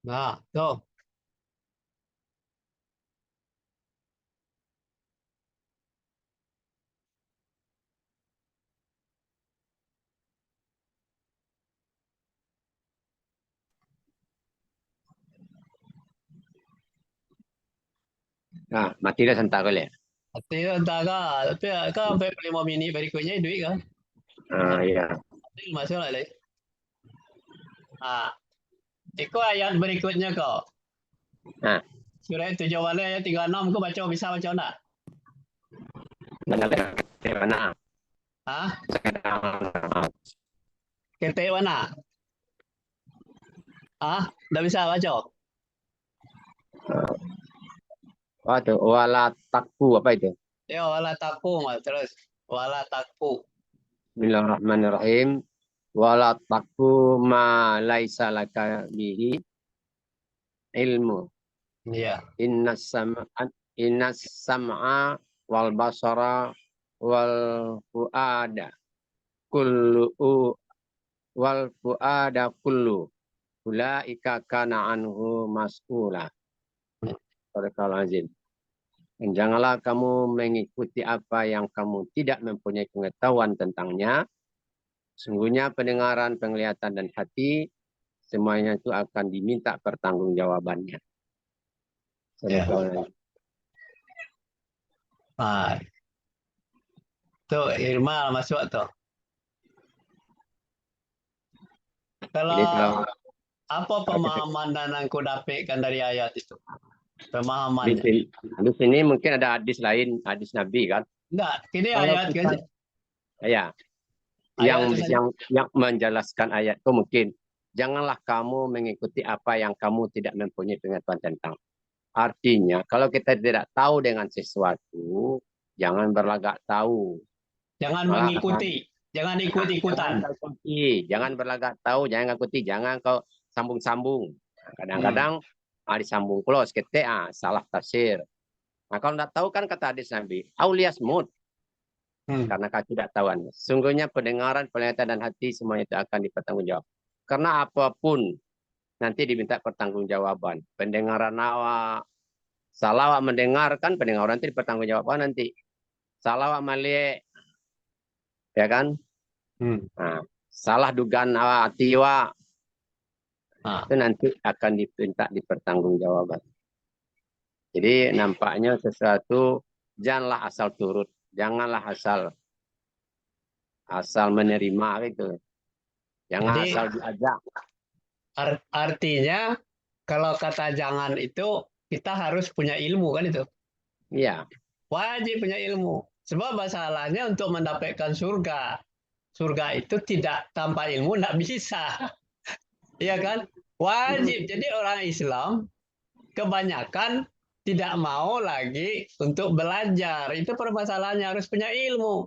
Nah, tuh. Nah, mati dah sentak kali ya. Tapi entah tapi kan sampai 5 menit berikutnya duit kan. Ah, iya. Itu masalah lah. Ah, itu ayat berikutnya kok. Nah, Surah 7 wala ayat 36 kau baca bisa baca enggak? benar mana? Ah, Sekarang ketik mana? Ah, enggak bisa baca. waduh, wala takku apa itu? Ya wala takku mas terus wala takku. Bismillahirrahmanirrahim. Wala takku ma laisa laka bihi ilmu. Iya. Innas sam'a wal basara wal fuada kullu wal fuada kullu ulaika kana anhu mas'ula. Barakallahu. Dan janganlah kamu mengikuti apa yang kamu tidak mempunyai pengetahuan tentangnya. Sungguhnya pendengaran, penglihatan, dan hati, semuanya itu akan diminta pertanggungjawabannya. Ya. Sadaqallahu. Ah, tuh Irma masuk tuh. Jadi Kalau kalau, apa kalau kita pemahaman dan aku dapatkan dari ayat itu? di Pemahamannya. sini, di sini mungkin ada hadis lain, hadis Nabi kan. Enggak, ini Kalau ayat kita, ya, ayat itu saja. yang menjelaskan ayat itu mungkin janganlah kamu mengikuti apa yang kamu tidak mempunyai pengetahuan tentang. Artinya, kalau kita tidak tahu dengan sesuatu, jangan berlagak tahu. Jangan Malah mengikuti, jangan ikut-ikutan. jangan ikuti, jangan berlagak tahu, jangan ikuti, jangan kau sambung-sambung. Nah, Hmm. kadang-kadang disambung close, kita salah tafsir. Nah, kalau tidak tahu kan kata hadis Nabi, aulias mut, Hmm. karena ketidaktahuan. Sungguhnya pendengaran, penglihatan, dan hati semuanya itu akan dipertanggungjawab. Karena apapun nanti diminta pertanggungjawaban. Pendengaran awak, salah awak mendengarkan, pendengaran itu dipertanggungjawabkan nanti. Salah awak melihat, ya kan? Hmm. Nah, salah dugaan awak, tiwa, Ah. itu nanti akan diminta dipertanggungjawaban. Jadi nampaknya sesuatu janganlah asal turut, janganlah asal asal menerima gitu. Jangan Jadi asal diajak. artinya kalau kata jangan itu kita harus punya ilmu kan itu. Iya, Wajib punya ilmu. Sebab masalahnya untuk mendapatkan surga. Surga itu tidak tanpa ilmu tidak bisa. Iya kan? Wajib. Jadi orang Islam kebanyakan tidak mau lagi untuk belajar. Itu permasalahannya harus punya ilmu.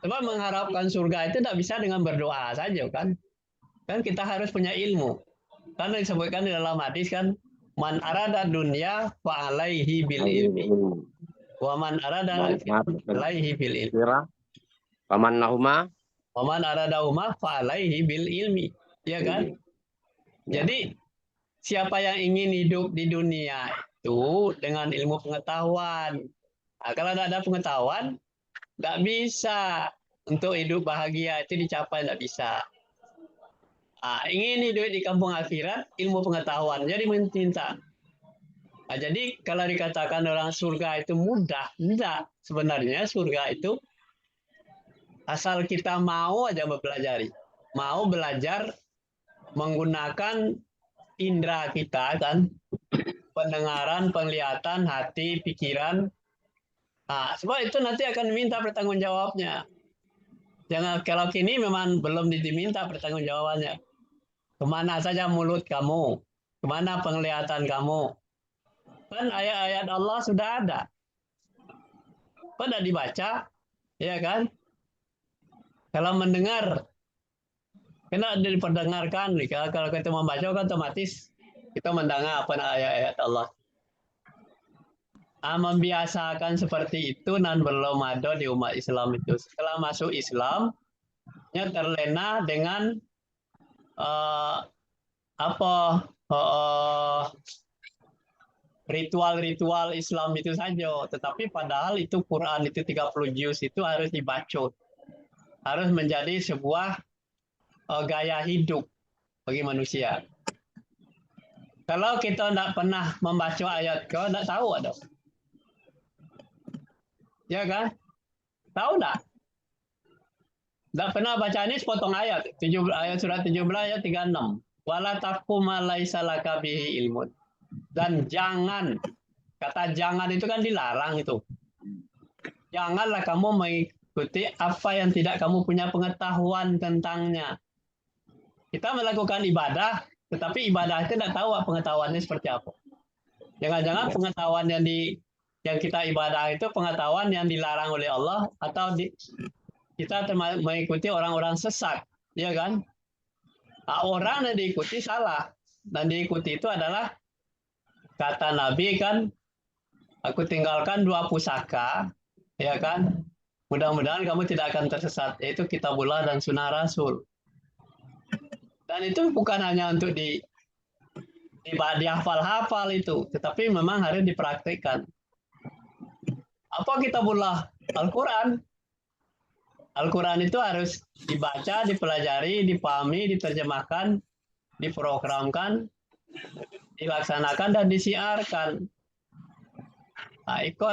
Sebab mengharapkan surga itu tidak bisa dengan berdoa saja kan. Kan kita harus punya ilmu. Karena disebutkan di dalam hadis kan, man arada dunya fa alaihi bil ilmi. Wa man arada alaihi bil ilmi. paman lahuma, Wa man arada umah fa alaihi bil ilmi. Ya kan? ya, Jadi siapa yang ingin hidup di dunia itu dengan ilmu pengetahuan. Nah, kalau tidak ada pengetahuan, tidak bisa untuk hidup bahagia itu dicapai, tidak bisa. Nah, ingin hidup di kampung akhirat, ilmu pengetahuan. Jadi minta. Nah, jadi kalau dikatakan orang surga itu mudah, tidak. Sebenarnya surga itu asal kita mau aja mempelajari. Mau belajar menggunakan indera kita kan, pendengaran, penglihatan, hati, pikiran. Nah, sebab itu nanti akan minta pertanggungjawabnya. Jangan kalau kini memang belum diminta pertanggungjawabannya. Kemana saja mulut kamu? Kemana penglihatan kamu? Kan ayat-ayat Allah sudah ada. Pada dibaca, ya kan? Kalau mendengar, kena diperdengarkan. Kalau kita membaca kan otomatis kita mendengar apa ayat-ayat Allah. Membiasakan seperti itu dan belum ada di umat Islam itu. Setelah masuk Islam, terlena dengan uh, apa eh, ritual-ritual Islam itu saja. Tetapi padahal itu Quran itu 30 juz itu harus dibaca. Harus menjadi sebuah gaya hidup bagi manusia. Kalau kita tidak pernah membaca ayat kau, tidak tahu ada. Ya kan? Tahu tidak? Tidak pernah baca ini sepotong ayat. Ayat surat 17 ayat 36. Wala taqfu ma laisa laka bihi ilmun. Dan jangan, kata jangan itu kan dilarang itu. Janganlah kamu mengikuti apa yang tidak kamu punya pengetahuan tentangnya. Kita melakukan ibadah, tetapi ibadah itu tidak tahu pengetahuannya seperti apa. Jangan-jangan pengetahuan yang kita ibadah itu pengetahuan yang dilarang oleh Allah atau kita mengikuti orang-orang sesat, ya kan? Nah, orang yang diikuti salah dan diikuti itu adalah kata Nabi kan, aku tinggalkan 2 pusaka, ya kan? Mudah-mudahan kamu tidak akan tersesat, yaitu Kitabullah dan Sunnah Rasul. Dan itu bukan hanya untuk dihafal-hafal itu, tetapi memang harus dipraktikkan. Apa Kitabullah? Al-Quran. Al-Quran itu harus dibaca, dipelajari, dipahami, diterjemahkan, diprogramkan, dilaksanakan, dan disiarkan. Nah, itu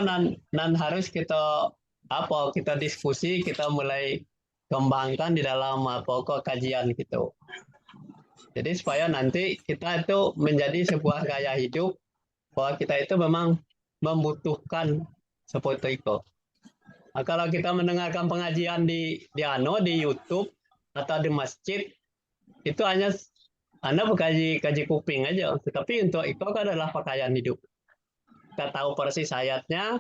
nan harus kita diskusi, kita mulai kembangkan di dalam pokok kajian gitu. Jadi supaya nanti kita itu menjadi sebuah gaya hidup bahwa kita itu memang membutuhkan seperti itu. Nah, kalau kita mendengarkan pengajian di YouTube atau di masjid, itu hanya Anda kaji kuping aja. Tetapi untuk itu adalah pakaian hidup. Kita tahu persis ayatnya,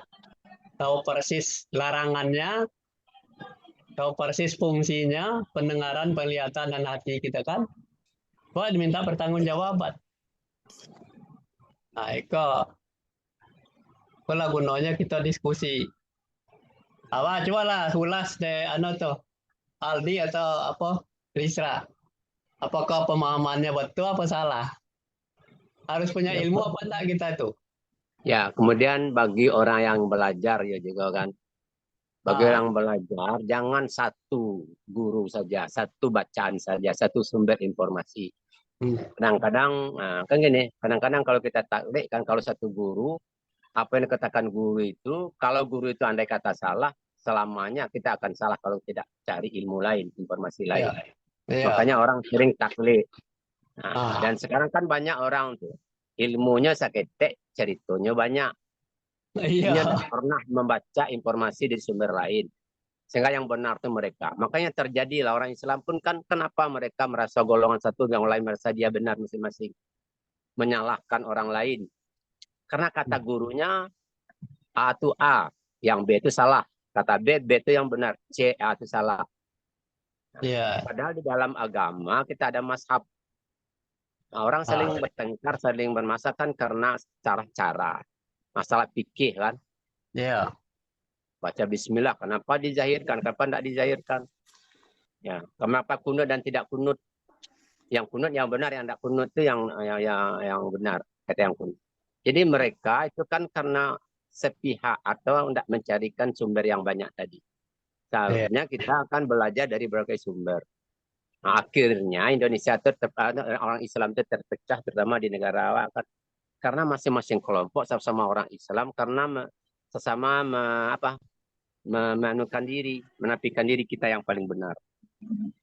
tahu persis larangannya, tahu persis fungsinya, pendengaran, penglihatan, dan hati kita kan. Bahwa diminta pertanggungjawaban. Nah, itu itulah gunanya kita diskusi. Coba lah ulas deh Aldi atau apa Risra. Apakah pemahamannya betul apa salah? Harus punya ilmu apa enggak kita itu? Ya, kemudian bagi orang yang belajar ya juga kan. Bagi orang belajar, jangan satu guru saja, satu bacaan saja, satu sumber informasi. Kadang-kadang, kan gini, kadang-kadang kalau kita taklid kan kalau satu guru, apa yang dikatakan guru itu, kalau guru itu andai kata salah, selamanya kita akan salah kalau tidak cari ilmu lain, informasi lain. Makanya orang sering taklid. Dan sekarang kan banyak orang tuh, ilmunya saketek, ceritanya banyak. Dia tidak pernah membaca informasi dari sumber lain. Sehingga yang benar itu mereka. Makanya terjadilah orang Islam pun kan kenapa mereka merasa golongan satu, yang lain merasa dia benar masing-masing. Menyalahkan orang lain. Karena kata gurunya A itu A, yang B itu salah. Kata B itu yang benar. C, A itu salah. Padahal di dalam agama kita ada mazhab. Nah, orang saling bertengkar, saling bermasalah kan karena cara-cara. Masalah fikih kan. Baca bismillah, kenapa dizahirkan, kapan tidak dizahirkan. Ya, kenapa kunut dan tidak kunut. Yang kunut yang benar, yang tidak kunut itu yang benar, kata yang kunut. Jadi mereka itu kan karena sepihak atau tidak mencarikan sumber yang banyak tadi. Seharusnya kita akan belajar dari berbagai sumber. Nah, akhirnya Indonesia orang Islam itu terpecah, terutama di negara kan, karena masing-masing kelompok sama orang Islam karena sesama menafikan diri kita yang paling benar.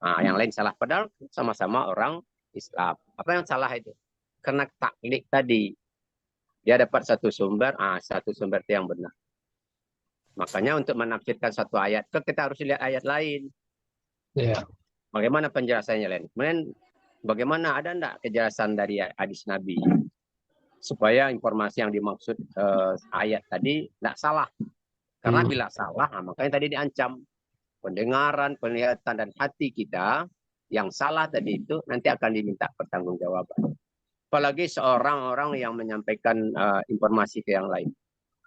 Nah, yang lain salah. Padahal sama-sama orang Islam. Apa yang salah itu? Karena taklid tadi. Dia dapat satu sumber itu yang benar. Makanya untuk menafsirkan satu ayat, kita harus lihat ayat lain. Bagaimana penjelasannya lain? Kemudian bagaimana ada enggak kejelasan dari hadis Nabi? Supaya informasi yang dimaksud ayat tadi tidak salah. Karena bila salah, makanya tadi diancam. Pendengaran, penglihatan, dan hati kita yang salah tadi itu nanti akan diminta pertanggungjawaban. Apalagi seorang orang yang menyampaikan informasi ke yang lain.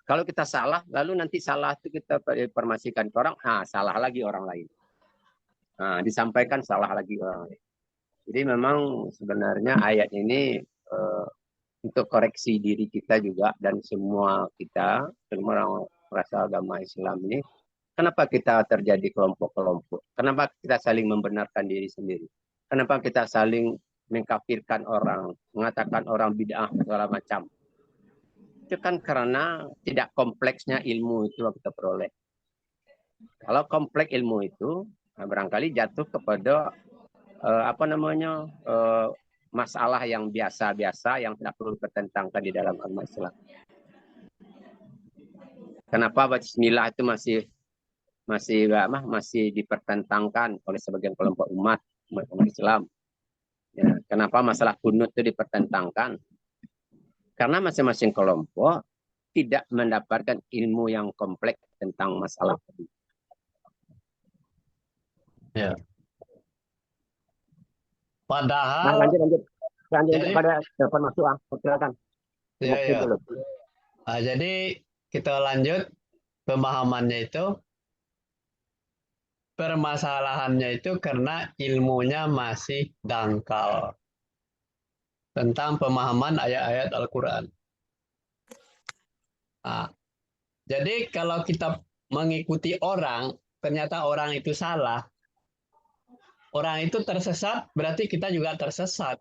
Kalau kita salah, lalu nanti salah itu kita informasikan ke orang, salah lagi orang lain. Disampaikan salah lagi orang lain. Jadi memang sebenarnya ayat ini untuk koreksi diri kita juga dan semua kita, semua orang merasa agama Islam ini, kenapa kita terjadi kelompok-kelompok? Kenapa kita saling membenarkan diri sendiri? Kenapa kita saling mengkafirkan orang, mengatakan orang bid'ah segala macam? Itu kan karena tidak kompleksnya ilmu itu yang kita peroleh. Kalau kompleks ilmu itu, barangkali jatuh kepada masalah yang biasa-biasa yang tidak perlu dipertentangkan di dalam agama Islam. Kenapa Bismillah itu masih dipertentangkan oleh sebagian kelompok umat Islam? Ya, kenapa masalah kunut itu dipertentangkan? Karena masing-masing kelompok tidak mendapatkan ilmu yang kompleks tentang masalah tadi. Ya. Nah, Padahal lanjut jadi, pada telepon masuk, silakan. ya. Nah, jadi kita lanjut pemahamannya itu, permasalahannya itu karena ilmunya masih dangkal tentang pemahaman ayat-ayat Al-Quran. Nah, jadi kalau kita mengikuti orang, ternyata orang itu salah, orang itu tersesat, berarti kita juga tersesat.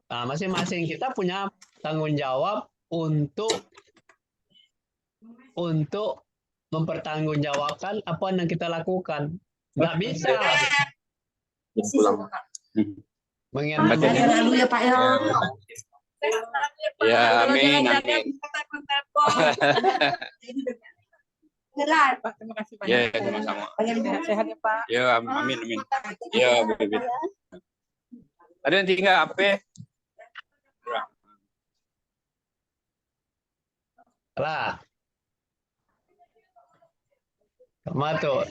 Nah, masing-masing kita punya tanggung jawab untuk mempertanggungjawabkan apa yang kita lakukan. Nggak bisa Lalu ya Pak ya. Ya, amin, amin. Pak, terima kasih banyak. Ya, sama-sama. Banyak sehat ya Pak. Ya, amin, amin. Ya, Bibit. Ada yang tinggal apa? lah. Sama tuh.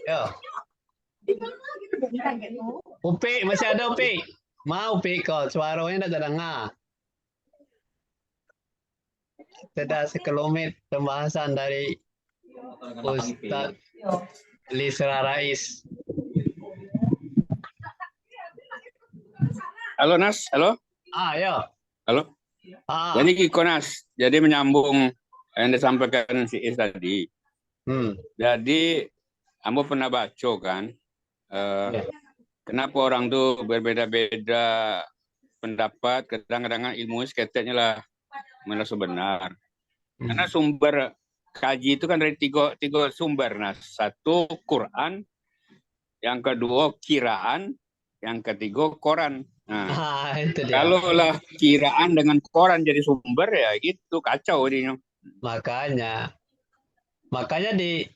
Yo. Upi, masih ada Upi? Mau Upi kok, suaranya udah terdengar. Sudah sekelumit pembahasan dari Ustadz Lisra Rais. Halo, Nas. Halo. Ya. Halo. Jadi Kiko Nas, jadi menyambung yang disampaikan si Is tadi. Jadi, kamu pernah baca kan? Kenapa orang tuh berbeda-beda pendapat, kadang-kadang ilmu seketeknya lah merasa benar. Karena sumber kaji itu kan dari tiga sumber. Nah, satu Quran, yang kedua kiraan, yang ketiga Quran. Nah, itu dia. kalau lah kiraan dengan Quran jadi sumber ya gitu kacau ini. Makanya di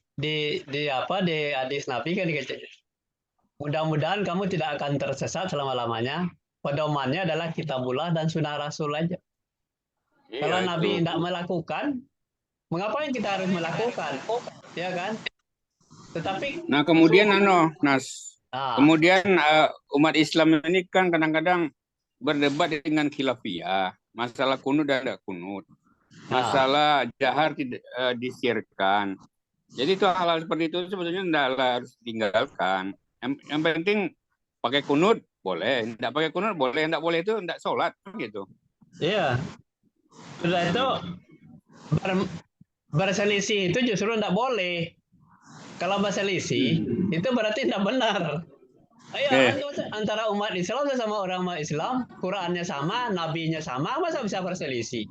hadis Nabi kan dikatakan, mudah-mudahan kamu tidak akan tersesat selama-lamanya. Pedomannya adalah kitabullah dan sunnah Rasul aja. Kalau Nabi tidak melakukan, mengapa kita harus melakukan? Ya kan? Tetapi kemudian Nas. Kemudian umat Islam ini kan kadang-kadang berdebat dengan khilafiyah, masalah kunut dan tidak kunut, masalah jahar tidak disirkan. Jadi itu hal-hal seperti itu sebetulnya tidak harus ditinggalkan. Yang penting pakai kunut boleh, tidak pakai kunut boleh, tidak boleh itu tidak sholat gitu. Iya. Sudah itu berselisih itu justru tidak boleh. Kalau berselisih itu berarti tidak benar. Antara umat Islam sama orang umat Islam, Qurannya sama, nabinya sama, masa bisa berselisih?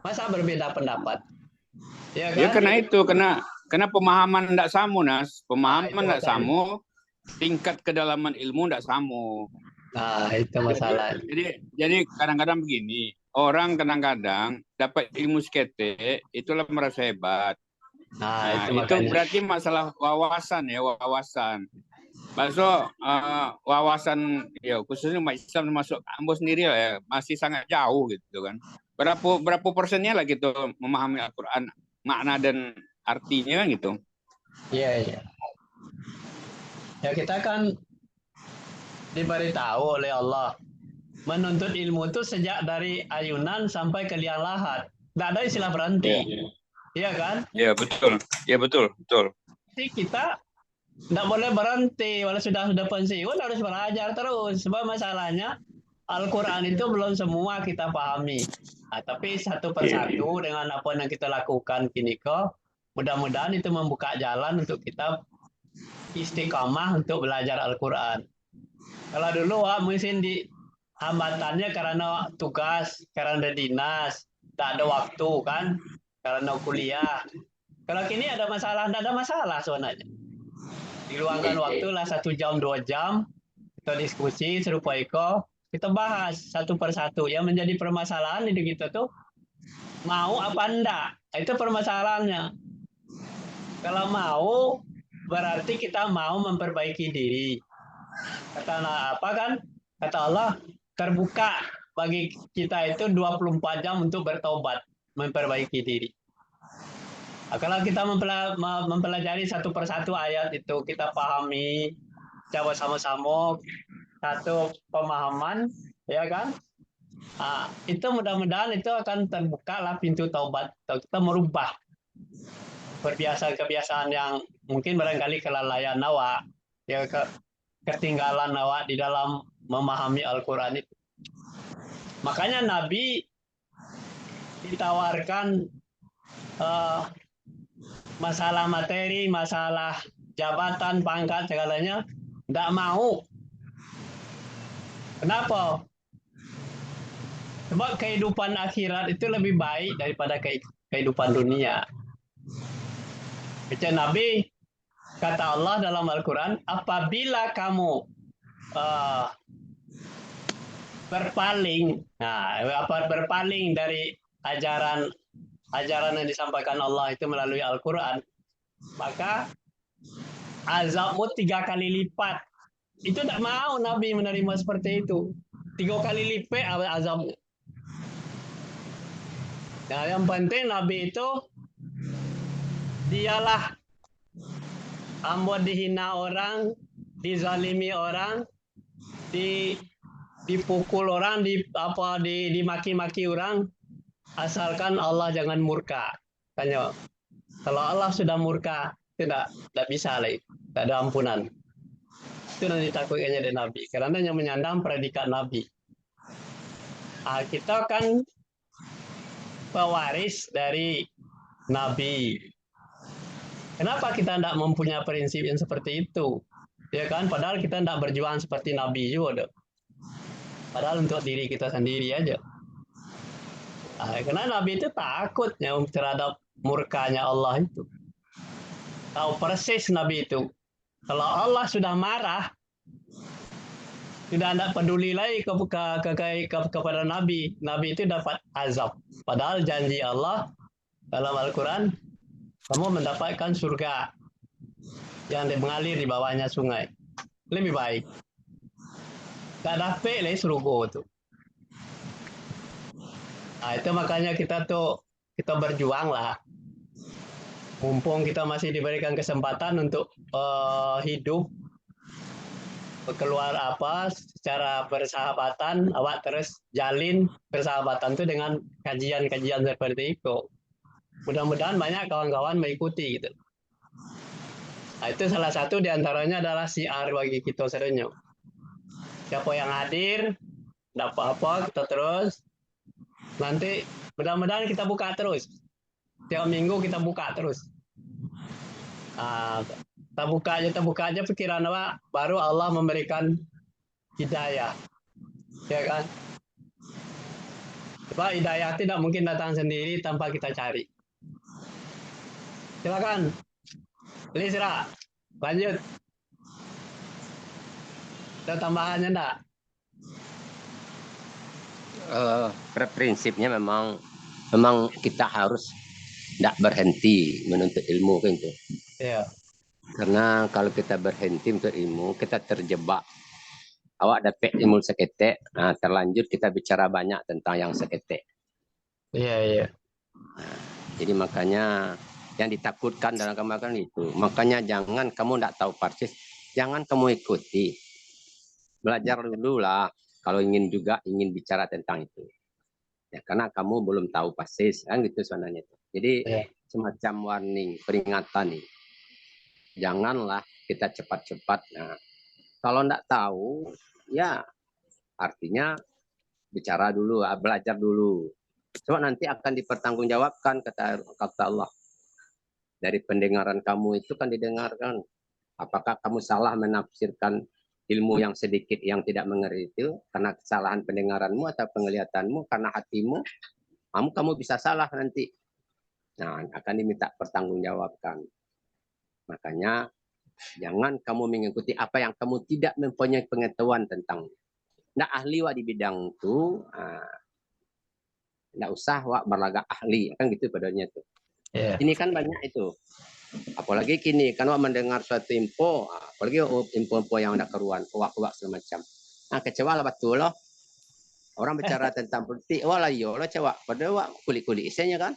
Masa berbeda pendapat? Ya, kan? Ya karena itu, karena pemahaman tidak sama, Nas. Pemahaman tidak sama, tingkat kedalaman ilmu tidak sama. Nah, itu masalah. Jadi kadang-kadang begini, orang kadang-kadang dapat ilmu sekete, itulah merasa hebat. Nah, itu berarti masalah wawasan ya, wawasan. Maksud wawasan ya khususnya umat Islam termasuk Ambo sendiri lah ya, masih sangat jauh gitu kan. Berapa persennya lah gitu memahami Al-Quran, makna dan artinya kan gitu. Iya. Ya kita kan diberitahu oleh Allah menuntut ilmu itu sejak dari ayunan sampai ke liang lahat. Tidak ada istilah berhenti. Iya kan? Iya betul. Iya betul. Jadi kita Nggak boleh berhenti, walau sudah pensiun harus belajar terus. Sebab masalahnya Al-Quran itu belum semua kita pahami. Nah, tapi satu persatu dengan apa yang kita lakukan kini kok, mudah-mudahan itu membuka jalan untuk kita istiqamah untuk belajar Al-Quran. Kalau dulu mungkin di hambatannya karena tugas, karena dinas, tak ada waktu kan, karena kuliah. Kalau kini ada masalah, tidak ada masalah sebenarnya. Diluangkan waktu lah 1 jam, 2 jam, kita diskusi serupa Eko, kita bahas satu persatu. Yang menjadi permasalahan di kita tuh mau apa enggak, itu permasalahannya. Kalau mau berarti kita mau memperbaiki diri. Kata apa kan? Kata Allah terbuka bagi kita itu 24 jam untuk bertobat, memperbaiki diri. Nah, kalau kita mempelajari satu persatu ayat itu, kita pahami, coba sama-sama satu pemahaman, ya kan? Nah, itu mudah-mudahan itu akan terbuka lah pintu taubat. Kita merubah kebiasaan-kebiasaan yang mungkin barangkali kelalaian awak, ya ketinggalan awak di dalam memahami Al-Quran itu. Makanya Nabi ditawarkan masalah materi, masalah jabatan, pangkat, segalanya, tidak mau. Kenapa? Sebab kehidupan akhirat itu lebih baik daripada kehidupan dunia. Baca Nabi, kata Allah dalam Al-Quran, apabila kamu berpaling, berpaling dari ajaran yang disampaikan Allah itu melalui Al-Quran, maka azabmu 3 kali lipat. Itu tidak mau Nabi menerima seperti itu. 3 kali lipat azabnya. Nah, yang penting Nabi itu dialah ambo dihina orang, dizalimi orang, dipukul orang, dimaki-maki orang, asalkan Allah jangan murka. Tanya, kalau Allah sudah murka, tidak bisa lagi, tidak ada ampunan. Itu yang ditakutkannya dari Nabi, karena yang menyandang predikat Nabi. Kita kan pewaris dari Nabi. Kenapa kita tidak mempunyai prinsip yang seperti itu? Ya kan, padahal kita tidak berjuang seperti Nabi juga. Padahal untuk diri kita sendiri aja. Karena Nabi itu takutnya terhadap murkanya Allah itu. Tahu persis Nabi itu. Kalau Allah sudah marah, sudah tidak peduli lagi kepada Nabi. Nabi itu dapat azab. Padahal janji Allah dalam Al-Quran, kamu mendapatkan surga yang mengalir di bawahnya sungai. Lebih baik. Tak dapat lagi surga itu. Nah, itu makanya kita berjuang lah. Mumpung kita masih diberikan kesempatan untuk hidup keluar secara bersahabatan, awak terus jalin persahabatan itu dengan kajian-kajian seperti itu. Mudah-mudahan banyak kawan-kawan mengikuti gitu. Nah, itu salah satu diantaranya adalah siar bagi kita sebenarnya. Siapa yang hadir, tidak apa-apa, kita terus. Nanti mudah-mudahan kita buka terus. Tiap minggu kita buka terus. Kita buka aja pikiran awak, baru Allah memberikan hidayah. Ya kan? Sebab hidayah tidak mungkin datang sendiri tanpa kita cari. Silakan. Lisra, lanjut. Ada tambahannya enggak? Prinsipnya memang kita harus tidak berhenti menuntut ilmu kan itu. Iya. Karena kalau kita berhenti untuk ilmu, kita terjebak. Awak dapat ilmu seketek, nah terlanjut kita bicara banyak tentang yang seketek. Iya. Jadi makanya yang ditakutkan dalam kemakan itu. Makanya jangan kamu tidak tahu persis, jangan kamu ikuti. Belajar dulu lah kalau ingin bicara tentang itu. Ya, karena kamu belum tahu persis, kan gitu sebenarnya. Jadi semacam warning, peringatan nih. Janganlah kita cepat-cepat. Nah, kalau enggak tahu, ya artinya bicara dulu, belajar dulu. Sebab nanti akan dipertanggungjawabkan, kata Allah. Dari pendengaran kamu itu kan didengarkan. Apakah kamu salah menafsirkan ilmu yang sedikit yang tidak mengerti itu karena kesalahan pendengaranmu atau penglihatanmu, karena hatimu, kamu bisa salah nanti. Nah, akan diminta pertanggungjawabkan. Makanya jangan kamu mengikuti apa yang kamu tidak mempunyai pengetahuan tentang. Nggak ahli wak di bidang itu, nggak usah wak berlagak ahli, kan gitu padanya tuh. Yeah. Ini kan banyak itu. Apalagi kini, kan wak mendengar suatu info, apalagi info-info yang ada keruan, wak semacam. Nah, kecewa lah betul loh. Orang bicara tentang politik, wah yo lo cewek, padahal wak kulit-kulit isinya kan.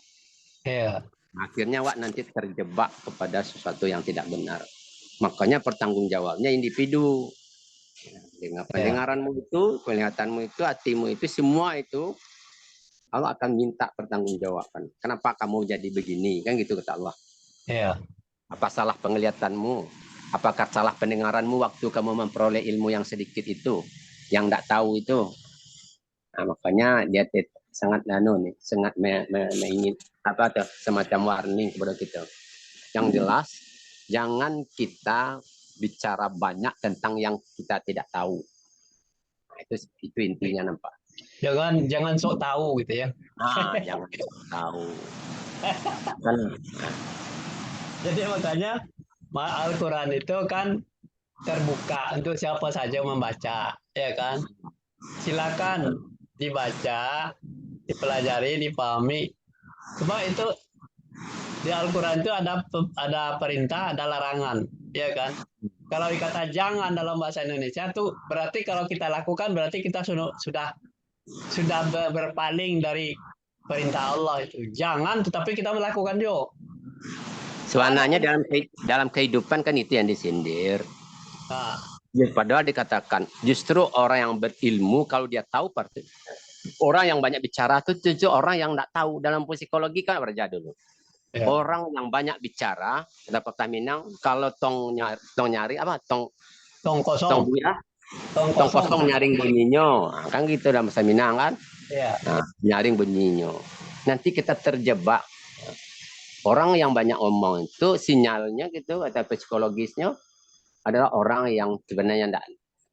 Yeah. Akhirnya wak nanti terjebak kepada sesuatu yang tidak benar. Makanya pertanggungjawabnya individu. Dengan pendengaranmu itu, penglihatanmu itu, hatimu itu, semua itu Allah akan minta pertanggungjawaban. Kenapa kamu jadi begini? Kan gitu kata Allah. Yeah. Apa salah penglihatanmu? Apakah salah pendengaranmu waktu kamu memperoleh ilmu yang sedikit itu? Yang tidak tahu itu. Nah, makanya dia sangat sangat ingin apa tuh semacam warning kepada kita. Yang jelas, jangan kita bicara banyak tentang yang kita tidak tahu. Nah, itu intinya nampak. Jangan sok tahu gitu ya. Jangan sok tahu. Kan, Jadi makanya Al-Quran itu kan terbuka untuk siapa saja membaca, ya kan? Silakan dibaca, dipelajari, dipahami. Sebab itu di Al-Quran itu ada perintah, ada larangan, ya kan? Kalau dikata jangan dalam bahasa Indonesia tuh berarti kalau kita lakukan berarti kita sudah berpaling dari perintah Allah itu. Jangan, tetapi kita melakukan juga. sebenarnya dalam kehidupan kan itu yang disindir. Nah, Padahal dikatakan justru orang yang berilmu kalau dia tahu orang yang banyak bicara itu orang yang tidak tahu. Dalam psikologi kan berjaya dulu. Ya. Orang yang banyak bicara dapat Minang kalau tong nyari apa tong kosong tong kosong nyaring bunyinya. Nah, kan gitu dalam bahasa Minang kan. Ya. Nah, nyaring bunyinya. Nanti kita terjebak. Orang yang banyak omong itu sinyalnya gitu atau psikologisnya adalah orang yang sebenarnya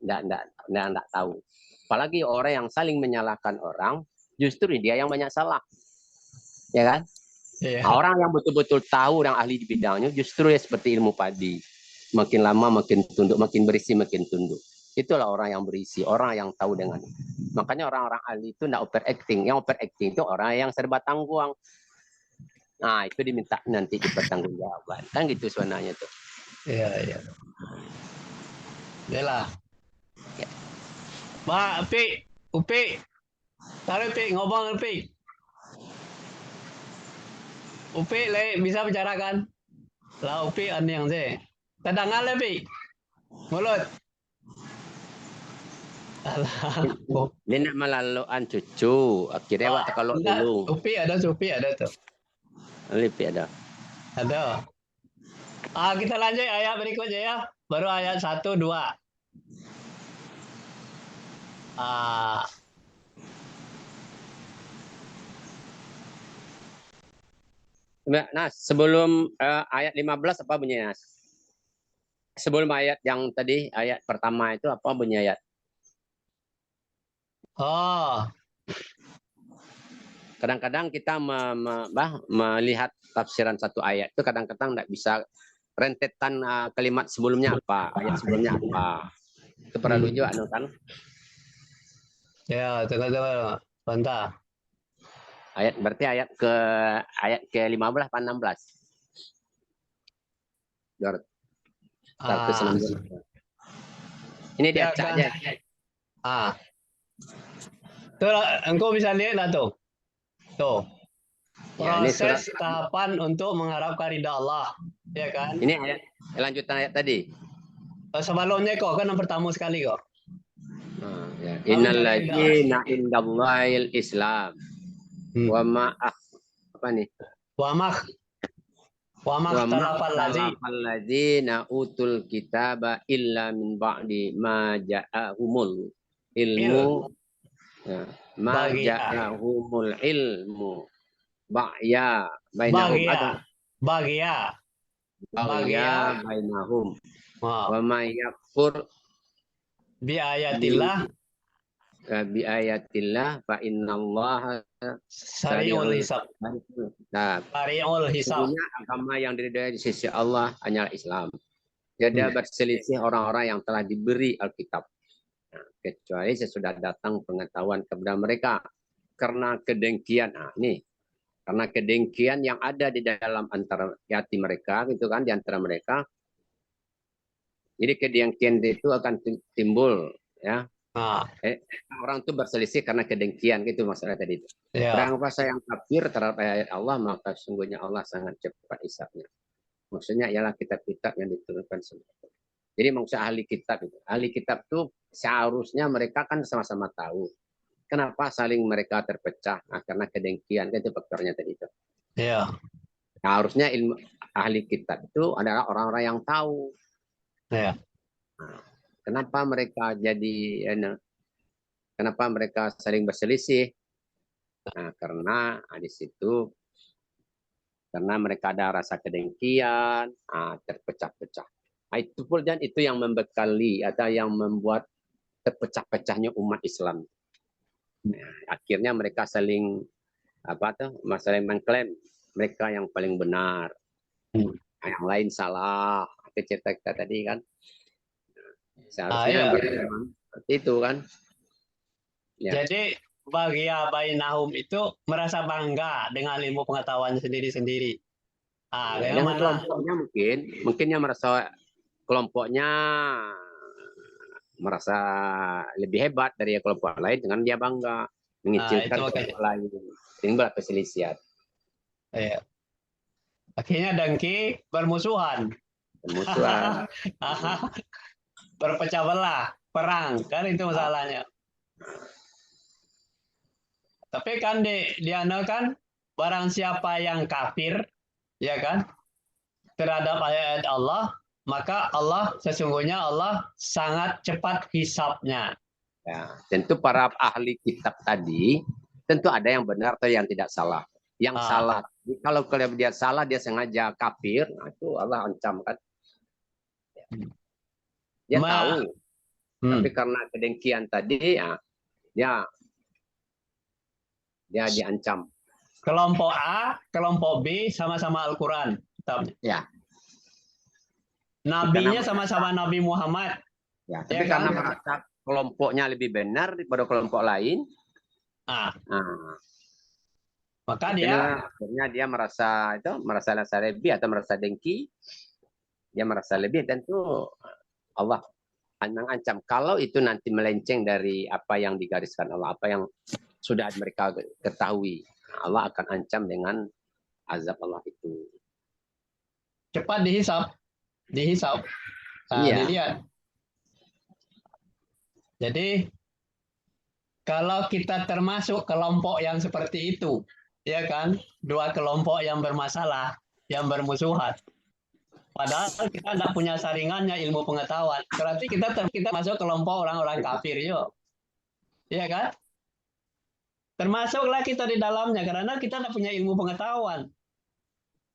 tidak tahu. Apalagi orang yang saling menyalahkan orang, justru dia yang banyak salah. Ya kan? Yeah. Nah, orang yang betul-betul tahu, yang ahli di bidangnya, justru ya seperti ilmu padi. Makin lama makin tunduk, makin berisi makin tunduk. Itulah orang yang berisi, orang yang tahu dengan. Makanya orang-orang ahli itu tidak overacting. Yang overacting itu orang yang serba tangguang. Nah, itu diminta nanti dipertanggungjawabkan. Kan gitu sebenarnya tuh. Iya, iya. Yalah. Ya. Pak, Upi. Taruh Upi, ngomong Upi. Upi, bisa bicara kan? Lah Upi yang sih. Kedengar Upi. Mulut. Ini nak melaluan cucu. Akhirnya waktu kalau dulu. Upi ada tuh. Lipi ada. Ada. Kita lanjut ayat berikutnya ya. Baru ayat 1, 2. Nah, sebelum ayat 15 apa bunyinya? Sebelum ayat yang tadi, ayat pertama itu apa bunyi ayat? Kadang-kadang kita melihat tafsiran satu ayat itu kadang-kadang tidak bisa rentetan kalimat sebelumnya apa, ayat sebelumnya apa. Itu perlu juga kan? Ya, tengah-tengah. Bantah. Berarti ayat ke-15 apa 16? Ini diacak aja. Tuh, engkau bisa lihat lah tuh. Tuh. Proses Ya, tahapan untuk mengharapkan ridha Allah, ya kan? Ini ayat lanjutan ayat tadi. Sebelumnya kok kan yang pertama sekali kok. Innal ladzina indallahil Islam. Wa ma apa nih? Wa mak Wa Wa makhtalafal ladzi maktalafal ladzina utul kitaba illa min ba'di ma ja'ahumul ilmu il ya, ma bagia ja'ahumul ilmu ba'ya bainahum bagia ada bagia bagia bagya bainahum ah, wa may yakfur bi bi ayatillah bi ayatillah fa innallaha sari'ul sari'ul hisab hisab. sari'ul hisab. Sesungguhnya agama yang diridhai di sisi Allah hanyalah Islam. Tidak berselisih orang-orang yang telah diberi Alkitab. Nah, kecuali sesudah datang pengetahuan kepada mereka. Karena kedengkian. Nah, ini. Karena kedengkian yang ada di dalam antara hati mereka, gitu kan, di antara mereka. Jadi kedengkian itu akan timbul, ya. Ah, Orang itu berselisih karena kedengkian, gitu masalah tadi itu. ya, Barang siapa yang kafir terhadap ayat Allah, maka sungguhnya Allah sangat cepat hisabnya. Maksudnya ialah kitab-kitab yang diturunkan sebelumnya. Jadi maksud ahli kitab itu. Ahli kitab itu seharusnya mereka kan sama-sama tahu. Kenapa saling mereka terpecah? Nah, karena kedengkian, kan itu faktornya tadi itu. ya, Nah, harusnya ilmu ahli kitab itu adalah orang-orang yang tahu. ya. Nah, kenapa mereka kenapa mereka saling berselisih? Nah, karena di situ karena mereka ada rasa kedengkian, terpecah-pecah. Nah, itu pun dan itu yang membekali atau yang membuat terpecah-pecahnya umat Islam. Nah, akhirnya mereka saling saling mengklaim mereka yang paling benar, yang lain salah. Itu cerita kita tadi kan. Seharusnya Ya. seperti itu kan. Ya. Jadi bagia bainahum itu merasa bangga dengan ilmu pengetahuannya sendiri-sendiri. Ya, Yang dengan mana? kelompoknya mungkin yang merasa kelompoknya merasa lebih hebat dari kelompok lain dengan dia bangga mengecilkan Itu makanya. kelompok lain, timbul perselisihan. Ya. Akhirnya dengki bermusuhan. Permusuhan. Berpecah belah, perang, kan itu masalahnya. Tapi kan kan barang siapa yang kafir, ya kan, terhadap ayat Allah, maka Allah sesungguhnya Allah sangat cepat hisabnya. Ya, tentu para ahli kitab tadi tentu ada yang benar atau yang tidak salah. Yang salah, kalau dia salah dia sengaja kafir, nah itu Allah ancam kan. Dia tahu, tapi karena kedengkian tadi ya dia diancam. Kelompok A, kelompok B sama-sama Al-Quran. Ya. Nabinya sama-sama Nabi Muhammad. Ya, tapi karena merasa kelompoknya lebih benar daripada kelompok lain, maka akhirnya dia merasa lebih atau merasa dengki, dia merasa lebih, tentu Allah mengancam kalau itu nanti melenceng dari apa yang digariskan Allah, apa yang sudah mereka ketahui, Allah akan ancam dengan azab Allah itu. Cepat dihisap. Dilihat. Jadi kalau kita termasuk kelompok yang seperti itu, ya kan, dua kelompok yang bermasalah, yang bermusuhan. Padahal kita tidak punya saringannya ilmu pengetahuan. Berarti kita masuk kelompok orang-orang kafir, yuk. Iya kan? Termasuklah kita di dalamnya karena kita tidak punya ilmu pengetahuan.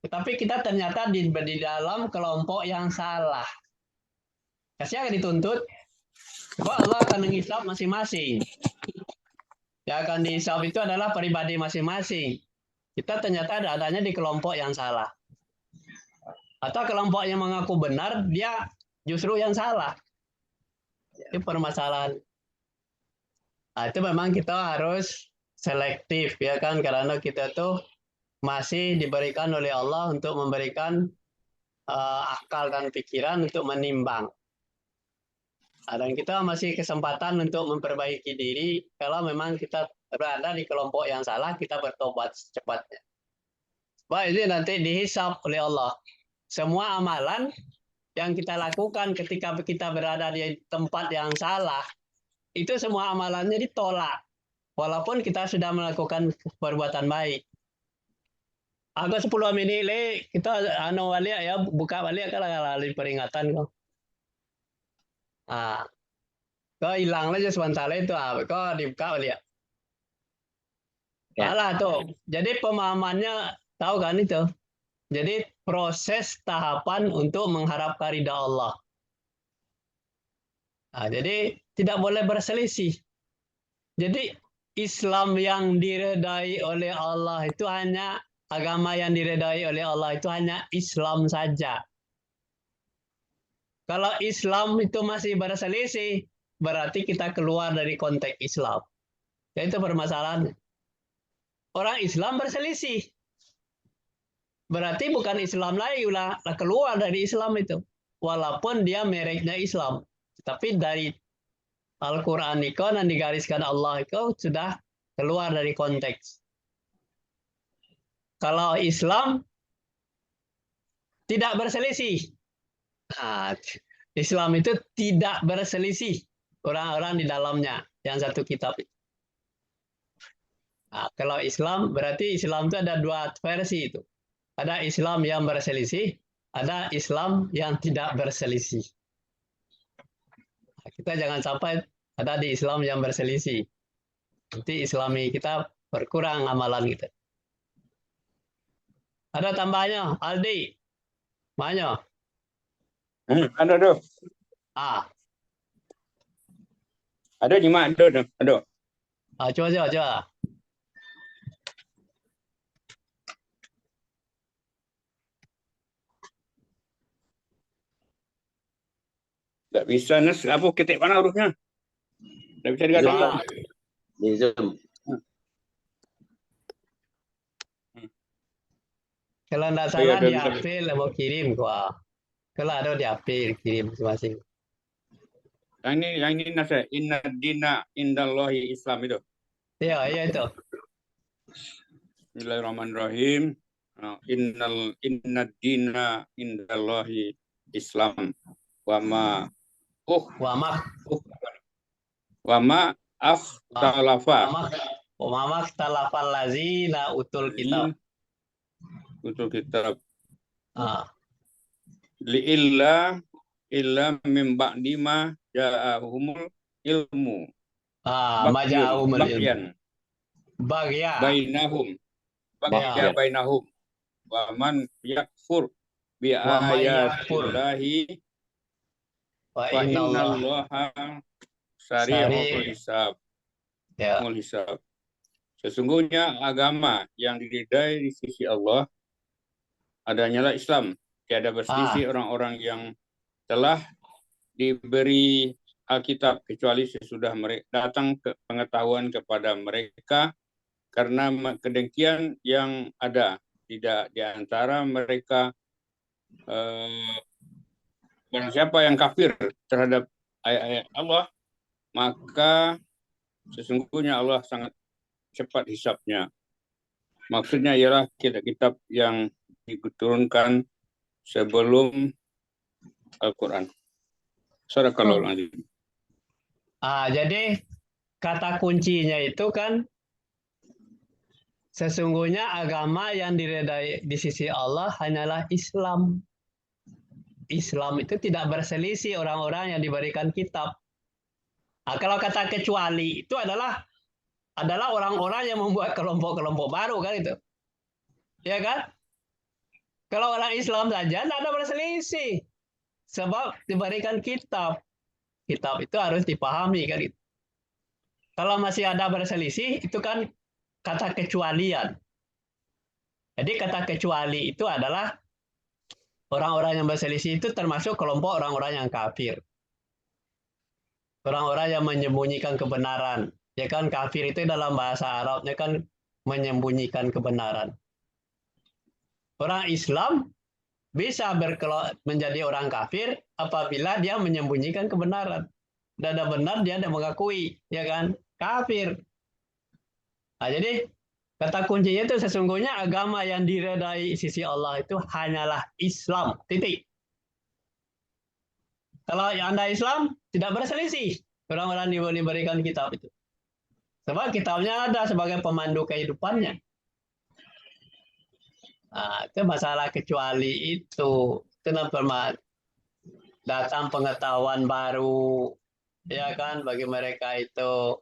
Tetapi kita ternyata di dalam kelompok yang salah. Kasih dituntut, bahwa Allah akan menghisap masing-masing. Yang akan dihisap itu adalah pribadi masing-masing. Kita ternyata adanya di kelompok yang salah. Atau kelompok yang mengaku benar, dia justru yang salah. Itu permasalahan. Nah, itu memang kita harus selektif, ya kan? Karena kita tuh masih diberikan oleh Allah untuk memberikan akal dan pikiran untuk menimbang. Dan kita masih kesempatan untuk memperbaiki diri. Kalau memang kita berada di kelompok yang salah, kita bertobat secepatnya. Baik, ini nanti dihisap oleh Allah. Semua amalan yang kita lakukan ketika kita berada di tempat yang salah, itu semua amalannya ditolak. Walaupun kita sudah melakukan perbuatan baik. Aku 10 menit le kita anu balik ya buka balik kan lali peringatan kok. Ah, kau hilang aja sebentar itu kau dibuka balik. Ya. Salah tuh. Jadi pemahamannya tahu kan itu. Jadi proses tahapan untuk mengharapkan ridha Allah. Nah, jadi tidak boleh berselisih. Jadi Islam yang diredai oleh Allah itu hanya agama yang diredai oleh Allah itu hanya Islam saja. Kalau Islam itu masih berselisih, berarti kita keluar dari konteks Islam. Itu permasalahan. Orang Islam berselisih. Berarti bukan Islam lagi, ulah keluar dari Islam itu. Walaupun dia mereknya Islam. Tapi dari Al-Quran itu yang digariskan Allah itu sudah keluar dari konteks. Kalau Islam tidak berselisih. Nah, Islam itu tidak berselisih orang-orang di dalamnya yang satu kitab. Nah, kalau Islam berarti Islam itu ada dua versi itu. Ada Islam yang berselisih, ada Islam yang tidak berselisih. Nah, kita jangan sampai ada di Islam yang berselisih. Nanti Islami kita berkurang amalan kita. Ada tambahnya, Aldi. Mana? Ada tuh. Ah, Ada nyimak ada. coba. Tak bisa Nas, apa ketik mana hurufnya? Tak bisa dikatakan. Wah, Di Zoom. kalau tidak salah diapil mau kirim gua. Kalau ada diapil kirim masing-masing. Yang ini Nas, inna dina indallahi Islam itu. Iya itu. Bismillahirrahmanirrahim. Inna dina indallahi Islam. Wama akhtalafa. Wama akhtalafa lazina utul kitab. Utul kitab. Ah. Illa min ba'di ma ja'ahumul ilmu. Maja'ahumul ilmu. Bagyan. Bagya. Bainahum. Bagya. Bainahum. Wa man yakfur bi ayatillahi Wa wa innallaha innallaha sari'ul hisab. ya. Hisab. Sesungguhnya agama yang diridai di sisi Allah adanya Islam. Tiada berselisih orang-orang yang telah diberi Alkitab kecuali sesudah mereka datang ke pengetahuan kepada mereka karena kedengkian yang ada tidak di antara mereka barang siapa yang kafir terhadap ayat-ayat Allah maka sesungguhnya Allah sangat cepat hisabnya. Maksudnya ialah kitab yang diturunkan sebelum Al-Quran. Sadaqallahul azim. Jadi kata kuncinya itu kan sesungguhnya agama yang diredai di sisi Allah hanyalah Islam. Islam itu tidak berselisih orang-orang yang diberikan kitab. Kalau kata kecuali itu adalah orang-orang yang membuat kelompok-kelompok baru kan itu. Ya kan? Kalau orang Islam saja tidak ada berselisih. Sebab diberikan kitab. Kitab itu harus dipahami kan itu. Kalau masih ada berselisih itu kan kata kecualian. Jadi kata kecuali itu adalah orang-orang yang berselisih itu termasuk kelompok orang-orang yang kafir. Orang-orang yang menyembunyikan kebenaran. Ya kan kafir itu dalam bahasa Arabnya kan menyembunyikan kebenaran. Orang Islam bisa menjadi orang kafir apabila dia menyembunyikan kebenaran. Dan benar dia tidak mengakui, ya kan? Kafir. Nah, jadi kata kuncinya itu sesungguhnya agama yang diredai sisi Allah itu hanyalah Islam. Titik. Kalau Anda Islam tidak berselisih orang-orang diberikan kitab itu. Sebab kitabnya ada sebagai pemandu kehidupannya. Itu masalah kecuali itu. Kenapa datang pengetahuan baru, ya kan, bagi mereka itu.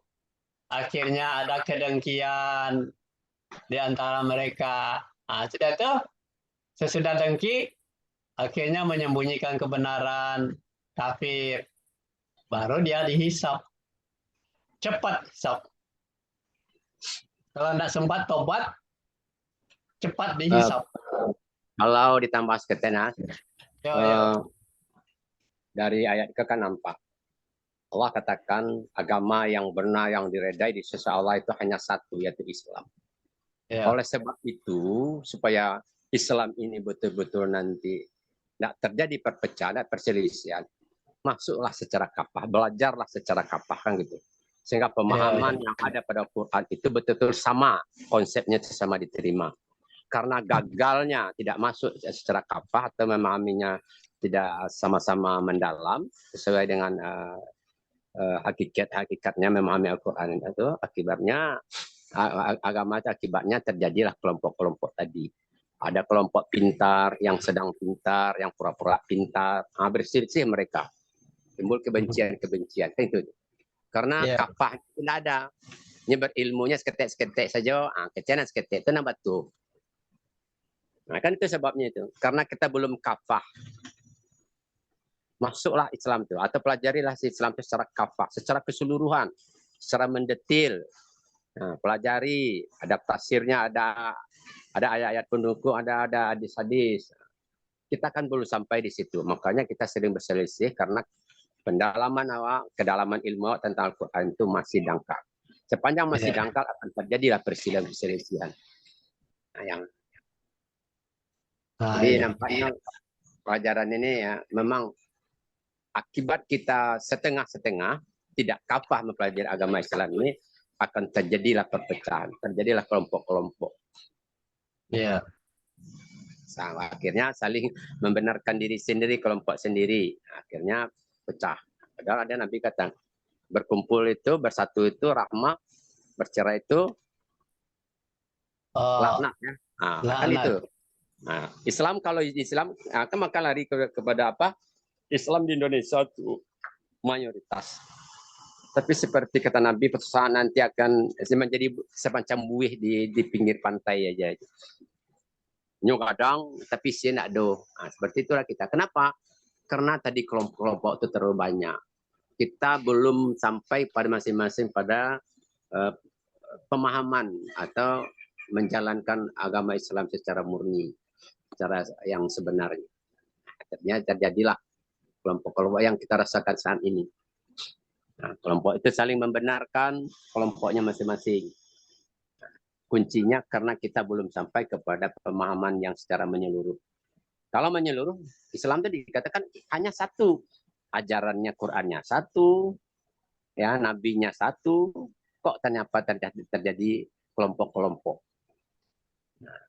Akhirnya ada kedengkian di antara mereka. Sudah itu, sesudah dengki, akhirnya menyembunyikan kebenaran, kafir. Baru dia dihisap. Cepat hisap. Kalau tidak sempat tobat, cepat dihisap. Kalau ditambah seketena, Ya. dari ayat ke kan nampak. Allah katakan agama yang benar, yang diredai di sisi Allah itu hanya satu, yaitu Islam. Ya. Oleh sebab itu, supaya Islam ini betul-betul nanti tidak terjadi perpecahan, perselisihan, masuklah secara kafah, belajarlah secara kafah, kan gitu. Sehingga pemahaman yang ada pada Quran itu betul-betul sama, konsepnya sama diterima. Karena gagalnya tidak masuk secara kafah atau memahaminya tidak sama-sama mendalam sesuai dengan hakikatnya memahami Al-Quran itu, akibatnya agama itu akibatnya terjadilah kelompok-kelompok tadi. Ada kelompok pintar, yang sedang pintar, yang pura-pura pintar, berselisih mereka, timbul kebencian-kebencian itu. Karena kafah itu tidak ada, ini berilmunya seketik-seketik saja, kecianan seketik itu nambah tuh. Nah, kan itu sebabnya itu. Karena kita belum kafah. Masuklah Islam itu, atau pelajarilah Islam itu secara kafah, secara keseluruhan, secara mendetil. Nah, pelajari, ada tafsirnya, ada ayat-ayat pendukung, ada hadis-hadis. Kita kan belum sampai di situ. Makanya kita sering berselisih karena kedalaman ilmu tentang Al-Quran itu masih dangkal. Sepanjang masih dangkal akan terjadilah perselisihan. Jadi nampaknya pelajaran ini ya memang akibat kita setengah-setengah tidak kafah mempelajari agama Islam ini, akan terjadilah perpecahan, terjadilah kelompok-kelompok. Iya. Akhirnya saling membenarkan diri sendiri, kelompok sendiri. Akhirnya pecah. Padahal ada Nabi kata, berkumpul itu, bersatu itu rahmah, bercerai itu laknat. Ya. Kan itu. Nah, Islam, kalau Islam akan maka lari kepada apa? Islam di Indonesia itu mayoritas. Tapi seperti kata Nabi, pesusahan nanti akan menjadi semacam buih di pinggir pantai aja. Nyok kadang, tapi sih nak do. Seperti itulah kita. Kenapa? Karena tadi kelompok-kelompok itu terlalu banyak. Kita belum sampai pada masing-masing pada pemahaman atau menjalankan agama Islam secara murni, secara yang sebenarnya. Akhirnya terjadilah kelompok-kelompok yang kita rasakan saat ini. Nah, kelompok itu saling membenarkan kelompoknya masing-masing. Kuncinya karena kita belum sampai kepada pemahaman yang secara menyeluruh. Kalau menyeluruh, Islam itu dikatakan hanya satu. Ajarannya, Qurannya satu, ya nabinya satu. Kok ternyata terjadi kelompok-kelompok. Nah,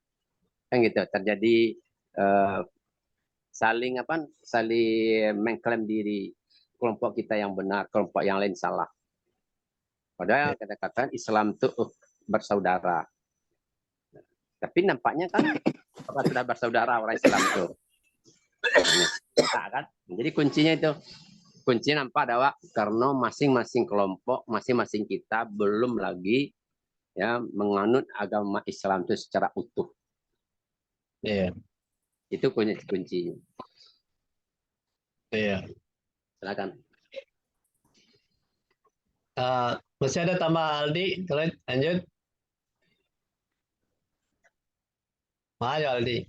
kan gitu, terjadi saling mengklaim diri, kelompok kita yang benar, kelompok yang lain salah. Padahal kita katakan Islam itu bersaudara. Tapi nampaknya kan sudah bersaudara orang Islam itu. Nah, kan? Jadi kuncinya itu, kuncinya nampak adalah karena masing-masing kelompok, masing-masing kita belum lagi ya menganut agama Islam itu secara utuh. Itu kuncinya. Silakan. Masih ada tambah Aldi, lanjut. Ayo Aldi.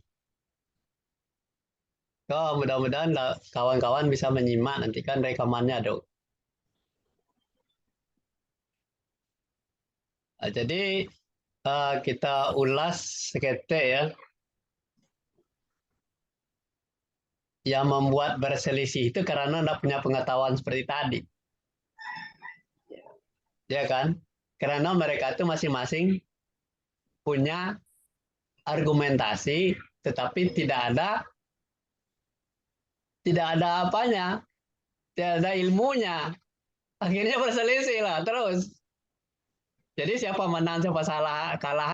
Mudah-mudahan kawan-kawan bisa menyimak nanti kan rekamannya dong. Jadi kita ulas seketik ya. Yang membuat berselisih itu karena tidak punya pengetahuan seperti tadi. Ya kan? Karena mereka itu masing-masing punya argumentasi, tetapi tidak ada apanya, tidak ada ilmunya. Akhirnya berselisih lah terus. Jadi siapa menang, siapa salah, kalah